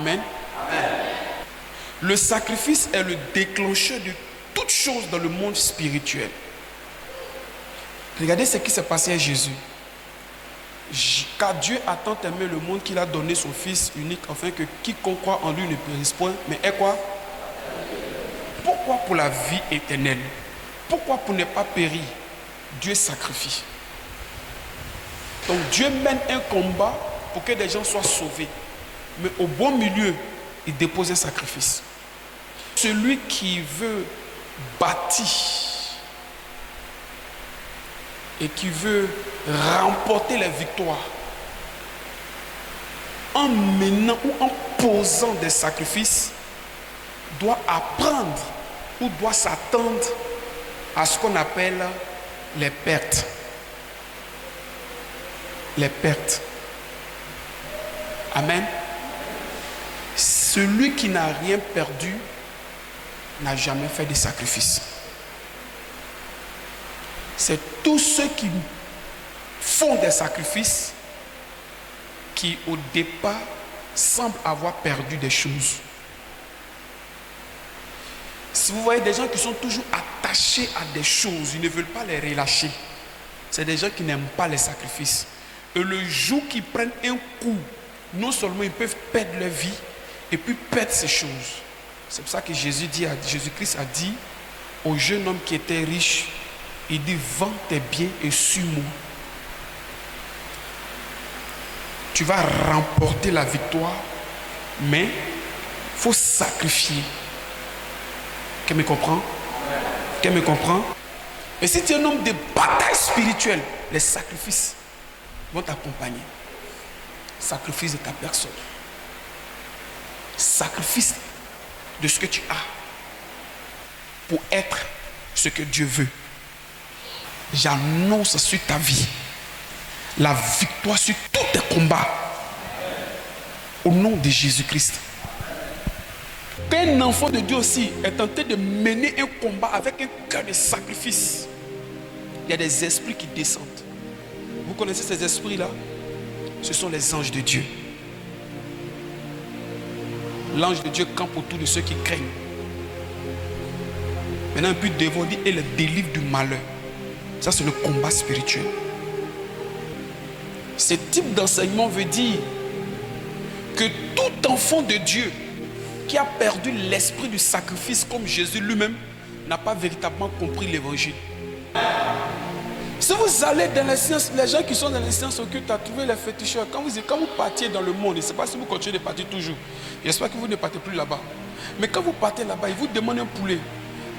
Amen. Le sacrifice est le déclencheur de toute chose dans le monde spirituel. Regardez ce qui s'est passé à Jésus. Car Dieu a tant aimé le monde qu'il a donné son Fils unique, afin que quiconque croit en lui ne périsse point, mais est quoi? Pourquoi pour la vie éternelle? Pourquoi pour ne pas périr? Dieu sacrifie. Donc Dieu mène un combat pour que des gens soient sauvés. Mais au bon milieu, il dépose un sacrifice. Celui qui veut bâtir et qui veut remporter les victoires en menant ou en posant des sacrifices doit apprendre ou doit s'attendre à ce qu'on appelle les pertes. Les pertes. Amen. Celui qui n'a rien perdu n'a jamais fait de sacrifice. C'est tous ceux qui font des sacrifices qui au départ semblent avoir perdu des choses. Si vous voyez des gens qui sont toujours attachés à des choses, ils ne veulent pas les relâcher. C'est des gens qui n'aiment pas les sacrifices. Et le jour qu'ils prennent un coup, non seulement ils peuvent perdre leur vie, et puis perdre ces choses. C'est pour ça que Jésus-Christ a dit au jeune homme qui était riche, il dit, vends tes biens et suis-moi. Tu vas remporter la victoire, mais il faut sacrifier. Quelqu'un me comprend? Quelqu'un me comprend? Et si tu es un homme de bataille spirituelle, les sacrifices vont t'accompagner. Sacrifice de ta personne. Sacrifice de ce que tu as pour être ce que Dieu veut. J'annonce sur ta vie la victoire sur tous tes combats au nom de Jésus-Christ. Qu'un enfant de Dieu aussi est tenté de mener un combat avec un cœur de sacrifice, il y a des esprits qui descendent. Vous connaissez ces esprits-là? Ce sont les anges de Dieu. L'ange de Dieu campe autour de ceux qui craignent. Maintenant, un but dévorer et le délivre du malheur. Ça, c'est le combat spirituel. Ce type d'enseignement veut dire que tout enfant de Dieu qui a perdu l'esprit du sacrifice comme Jésus lui-même n'a pas véritablement compris l'évangile. Si vous allez dans les sciences, les gens qui sont dans les sciences occultes à trouver les féticheurs, quand vous partiez dans le monde, je ne sais pas si vous continuez de partir toujours, j'espère que vous ne partez plus là-bas. Mais quand vous partez là-bas, il vous demande un poulet.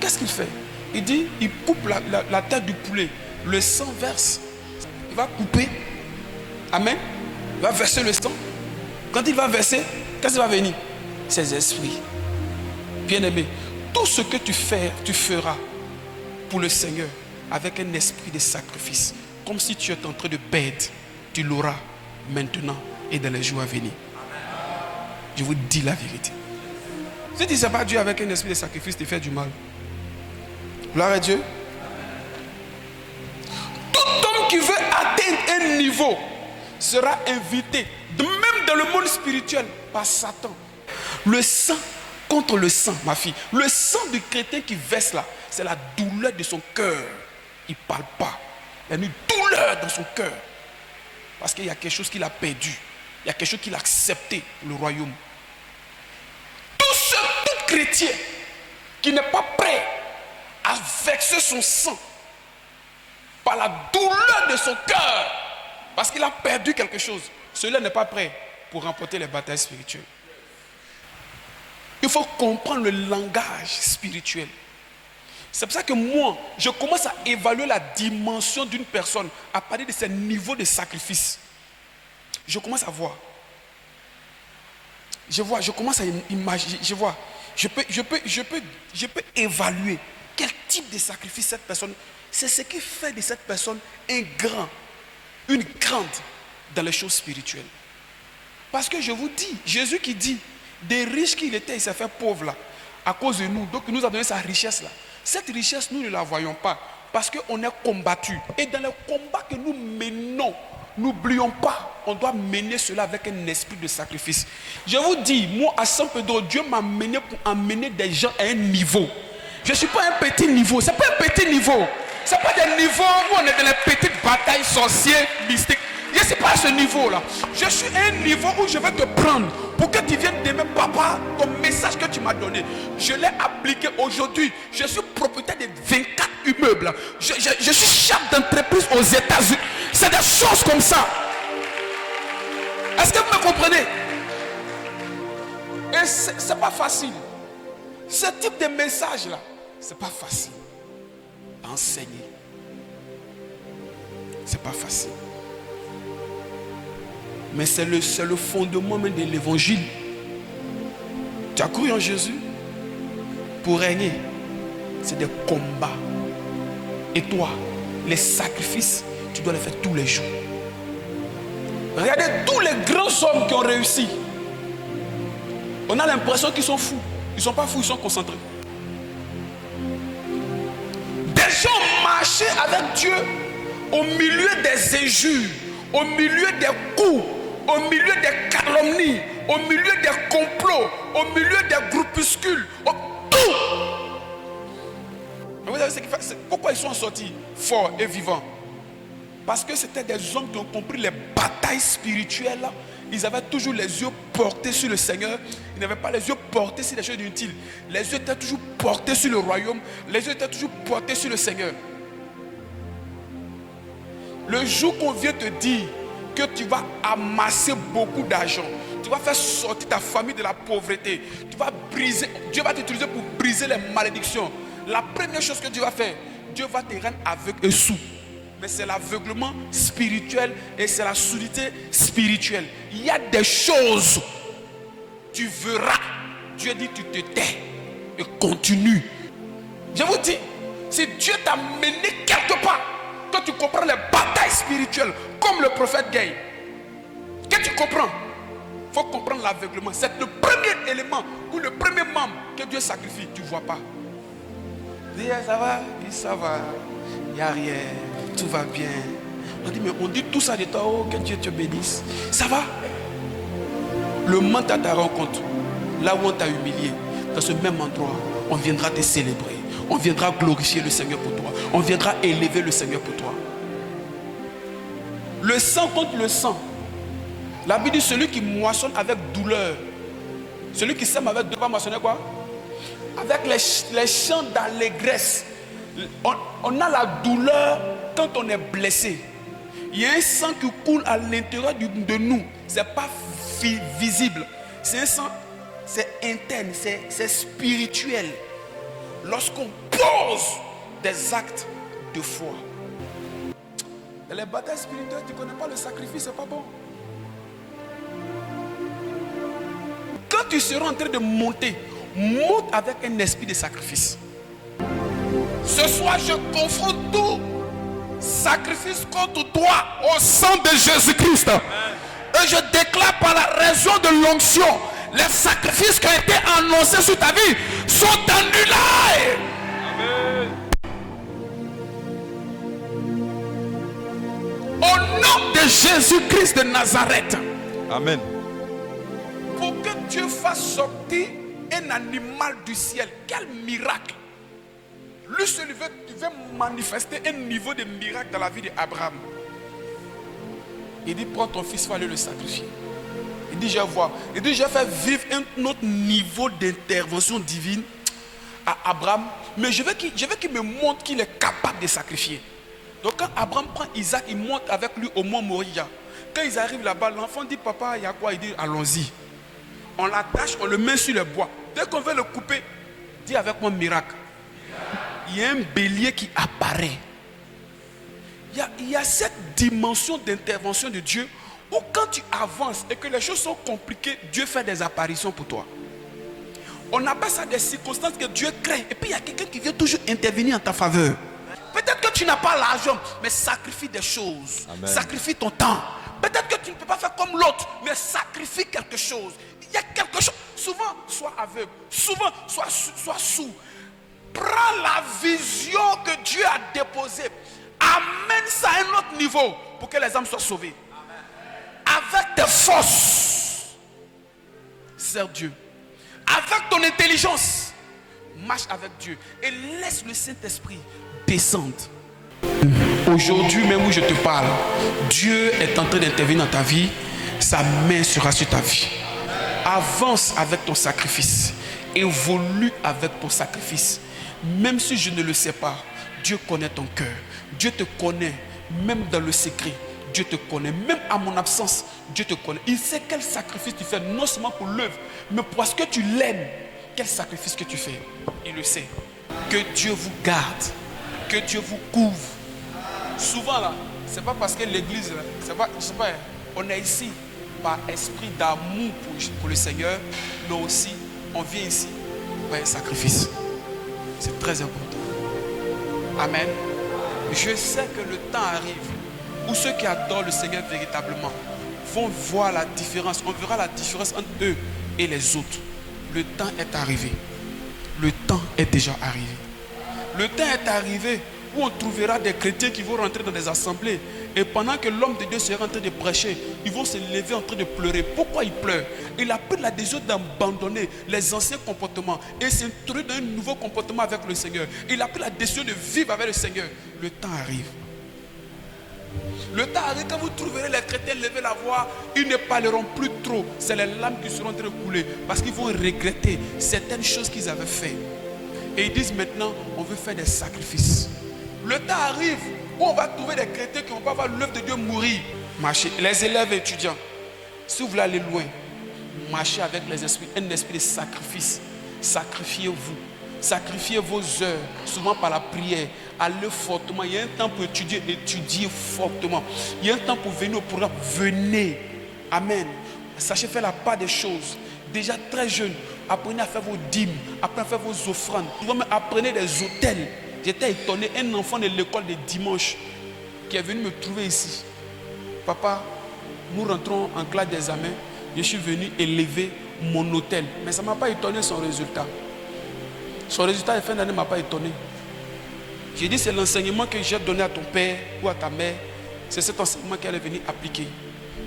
Qu'est-ce qu'il fait? Il dit, il coupe la tête du poulet, le sang verse. Il va couper. Amen. Il va verser le sang. Quand il va verser, qu'est-ce qui va venir? Ses esprits. Bien-aimé, tout ce que tu feras pour le Seigneur avec un esprit de sacrifice, comme si tu étais en train de perdre, tu l'auras maintenant et dans les jours à venir. Je vous dis la vérité. Si tu ne sais pas Dieu avec un esprit de sacrifice, tu fais du mal. Gloire à Dieu. Tout homme qui veut atteindre un niveau sera invité, même dans le monde spirituel, par Satan. Le sang contre le sang, ma fille. Le sang du chrétien qui verse là, c'est la douleur de son cœur. Il ne parle pas. Il y a une douleur dans son cœur. Parce qu'il y a quelque chose qu'il a perdu. Il y a quelque chose qu'il a accepté pour le royaume. Tout chrétien qui n'est pas prêt à verser son sang par la douleur de son cœur, parce qu'il a perdu quelque chose, celui-là n'est pas prêt pour remporter les batailles spirituelles. Il faut comprendre le langage spirituel. C'est pour ça que moi, je commence à évaluer la dimension d'une personne à partir de ses niveaux de sacrifice. Je commence à voir. Je commence à imaginer, je peux évaluer quel type de sacrifice cette personne. C'est ce qui fait de cette personne une grande dans les choses spirituelles. Parce que je vous dis, Jésus qui dit, des riches qu'il était, il s'est fait pauvre là, à cause de nous. Donc il nous a donné sa richesse là. Cette richesse, nous ne la voyons pas parce qu'on est combattu. Et dans le combat que nous menons, n'oublions pas, on doit mener cela avec un esprit de sacrifice. Je vous dis, moi à San Pedro, Dieu m'a mené pour emmener des gens à un niveau. Je ne suis pas un petit niveau, ce n'est pas un petit niveau. Ce n'est pas des niveaux où on est dans les petites batailles sorcières, mystiques. Je ne suis pas à ce niveau-là. Je suis à un niveau où je vais te prendre pour que tu viennes d'aimer, papa, ton message que tu m'as donné. Je l'ai appliqué aujourd'hui. Je suis propriétaire de 24 immeubles. Je suis chef d'entreprise aux États-Unis. C'est des choses comme ça. Est-ce que vous me comprenez? Et ce n'est pas facile. Ce type de message-là, ce n'est pas facile à enseigner. Ce n'est pas facile. Mais c'est le fondement même de l'évangile. Tu as cru en Jésus pour régner. C'est des combats. Et toi, les sacrifices, tu dois les faire tous les jours. Regardez tous les grands hommes qui ont réussi. On a l'impression qu'ils sont fous. Ils ne sont pas fous, ils sont concentrés. Des gens marchaient avec Dieu au milieu des injures, au milieu des coups, au milieu des calomnies, au milieu des complots, au milieu des groupuscules, tout. Vous savez ce qui fait, pourquoi ils sont sortis forts et vivants? Parce que c'était des hommes qui ont compris les batailles spirituelles. Ils avaient toujours les yeux portés sur le Seigneur. Ils n'avaient pas les yeux portés sur les choses inutiles. Les yeux étaient toujours portés sur le royaume. Les yeux étaient toujours portés sur le Seigneur. Le jour qu'on vient te dire que tu vas amasser beaucoup d'argent, tu vas faire sortir ta famille de la pauvreté, tu vas briser, Dieu va t'utiliser pour briser les malédictions. La première chose que Dieu va faire, Dieu va te rendre aveugle et sourd. Mais c'est l'aveuglement spirituel et c'est la sourdité spirituelle. Il y a des choses, tu verras. Dieu dit, tu te tais et continue. Je vous dis, si Dieu t'a mené quelque part, que tu comprends les batailles spirituelles, comme le prophète Gaï, que tu comprends, il faut comprendre l'aveuglement. C'est le premier élément ou le premier membre que Dieu sacrifie. Tu ne vois pas. Dis, ça va, ça va, il n'y a rien. Tout va bien. On dit, mais on dit tout ça de toi, oh, que Dieu te bénisse. Ça va? Le moment à ta rencontre, là où on t'a humilié, dans ce même endroit, on viendra te célébrer. On viendra glorifier le Seigneur pour toi. On viendra élever le Seigneur pour toi. Le sang contre le sang. La Bible dit, celui qui moissonne avec douleur, celui qui sème avec douleur, va moissonner quoi? Avec les chants d'allégresse. On a la douleur quand on est blessé. Il y a un sang qui coule à l'intérieur de nous. Ce n'est pas visible. C'est un sang, c'est interne, c'est spirituel. Lorsqu'on pose des actes de foi. Dans les batailles spirituelles, tu ne connais pas le sacrifice, c'est pas bon. Quand tu seras en train de monter, monte avec un esprit de sacrifice. Ce soir, je confronte tout sacrifice contre toi au sang de Jésus-Christ. Et je déclare par la raison de l'onction, les sacrifices qui ont été annoncés sur ta vie sont annulés. Amen. Au nom de Jésus-Christ de Nazareth. Amen. Pour que Dieu fasse sortir un animal du ciel, quel miracle! Lui seul veut manifester un niveau de miracle dans la vie d'Abraham. Il dit, prends ton fils, il faut aller le sacrifier. Il dit, je vais voir. Il dit, je vais faire vivre un autre niveau d'intervention divine à Abraham. Mais je veux qu'il me montre qu'il est capable de sacrifier. Donc quand Abraham prend Isaac, il monte avec lui au mont Moria. Quand ils arrivent là-bas, l'enfant dit, papa, il y a quoi? Il dit, allons-y. On l'attache, on le met sur le bois. Dès qu'on veut le couper, dis avec moi miracle. Il y a un bélier qui apparaît. Il y a cette dimension d'intervention de Dieu où quand tu avances et que les choses sont compliquées, Dieu fait des apparitions pour toi. On appelle ça des circonstances que Dieu crée. Et puis il y a quelqu'un qui vient toujours intervenir en ta faveur. Peut-être que tu n'as pas l'argent, mais sacrifie des choses. Amen. Sacrifie ton temps. Peut-être que tu ne peux pas faire comme l'autre, mais sacrifie quelque chose. Il y a quelque chose. Souvent, sois aveugle. Souvent, sois sourd. Prends la vision que Dieu a déposée. amène ça à un autre niveau pour que les âmes soient sauvées. Avec tes forces, sers Dieu. Avec ton intelligence, marche avec Dieu. Et laisse le Saint-Esprit descendre. Aujourd'hui même où je te parle, Dieu est en train d'intervenir dans ta vie. Sa main sera sur ta vie. Avance avec ton sacrifice. Évolue avec ton sacrifice. Même si je ne le sais pas, Dieu connaît ton cœur. Dieu te connaît, même dans le secret. Dieu te connaît, même à mon absence, Dieu te connaît. Il sait quel sacrifice tu fais, non seulement pour l'œuvre, mais parce que tu l'aimes. Quel sacrifice que tu fais, il le sait. Que Dieu vous garde, que Dieu vous couvre. Souvent là, c'est pas parce que l'église, c'est pas, je sais pas, on est ici par esprit d'amour pour le Seigneur, mais aussi on vient ici par un sacrifice. C'est très important. Amen. Je sais que le temps arrive où ceux qui adorent le Seigneur véritablement vont voir la différence. On verra la différence entre eux et les autres. Le temps est arrivé. Le temps est déjà arrivé. Le temps est arrivé où on trouvera des chrétiens qui vont rentrer dans des assemblées. Et pendant que l'homme de Dieu sera en train de prêcher, ils vont se lever en train de pleurer. Pourquoi ils pleurent? Il a pris la décision d'abandonner les anciens comportements et s'introduire dans un nouveau comportement avec le Seigneur. Il a pris la décision de vivre avec le Seigneur. Le temps arrive. Le temps arrive quand vous trouverez les chrétiens lever la voix, ils ne parleront plus trop. C'est les larmes qui seront en train de couler parce qu'ils vont regretter certaines choses qu'ils avaient faites. Et ils disent maintenant, on veut faire des sacrifices. Le temps arrive où on va trouver des chrétiens qui ne vont pas voir l'œuvre de Dieu mourir. Marchez. Les élèves et étudiants, si vous voulez aller loin, marchez avec les esprits, un esprit de sacrifice. Sacrifiez-vous. Sacrifiez vos heures, souvent par la prière. Allez fortement. Il y a un temps pour étudier, étudiez fortement. Il y a un temps pour venir au programme, venez. Amen. Sachez faire la part des choses. Déjà très jeune, apprenez à faire vos dîmes, apprenez à faire vos offrandes. Apprenez des hôtels. J'étais étonné, un enfant de l'école de dimanche qui est venu me trouver ici. Papa, nous rentrons en classe d'examen. Je suis venu élever mon hôtel. Mais ça ne m'a pas étonné son résultat. Son résultat de fin d'année ne m'a pas étonné. J'ai dit, c'est l'enseignement que j'ai donné à ton père ou à ta mère. C'est cet enseignement qu'elle est venue appliquer.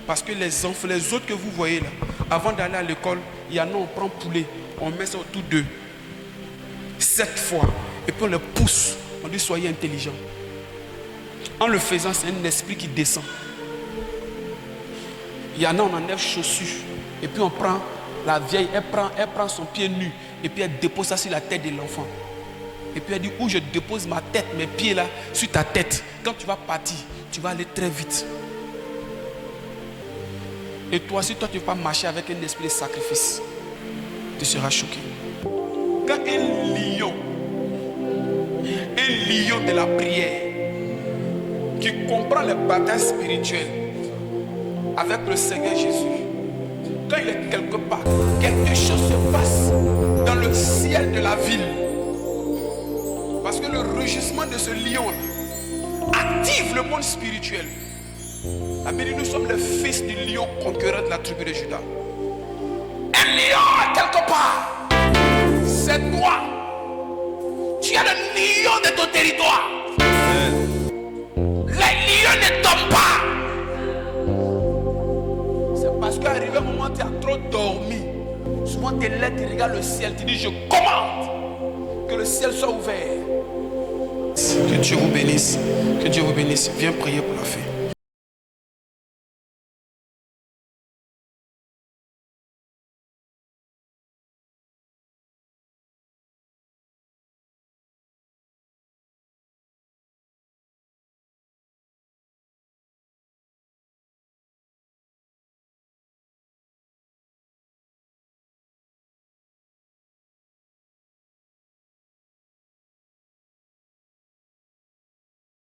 Parce que les enfants, les autres que vous voyez là, avant d'aller à l'école, il y en a, on prend poulet, on met ça autour d'eux. 7 fois. Et puis on les pousse. On dit, soyez intelligents. En le faisant, c'est un esprit qui descend. Il y en a, on enlève chaussures. Et puis on prend la vieille, elle prend son pied nu. Et puis elle dépose ça sur la tête de l'enfant. Et puis elle dit, où je dépose ma tête, mes pieds là, sur ta tête. Quand tu vas partir, tu vas aller très vite. Et toi, si toi tu ne veux pas marcher avec un esprit de sacrifice, tu seras choqué. Quand un lion de la prière, qui comprend les batailles spirituelles avec le Seigneur Jésus, quand il est quelque part, quelque chose se passe dans le ciel de la ville. Parce que le rugissement de ce lion active le monde spirituel. La Bible dit, nous sommes les fils du lion conquérant de la tribu de Juda. Un lion quelque part, c'est toi. Tu es le lion de ton territoire. Les lions ne tombent pas. C'est parce qu'arrivé un moment, tu as trop dormi. Souvent, tes lettres, tu regardes le ciel, tu dis, je commande que le ciel soit ouvert. Que Dieu vous bénisse. Que Dieu vous bénisse. Viens prier pour la fin.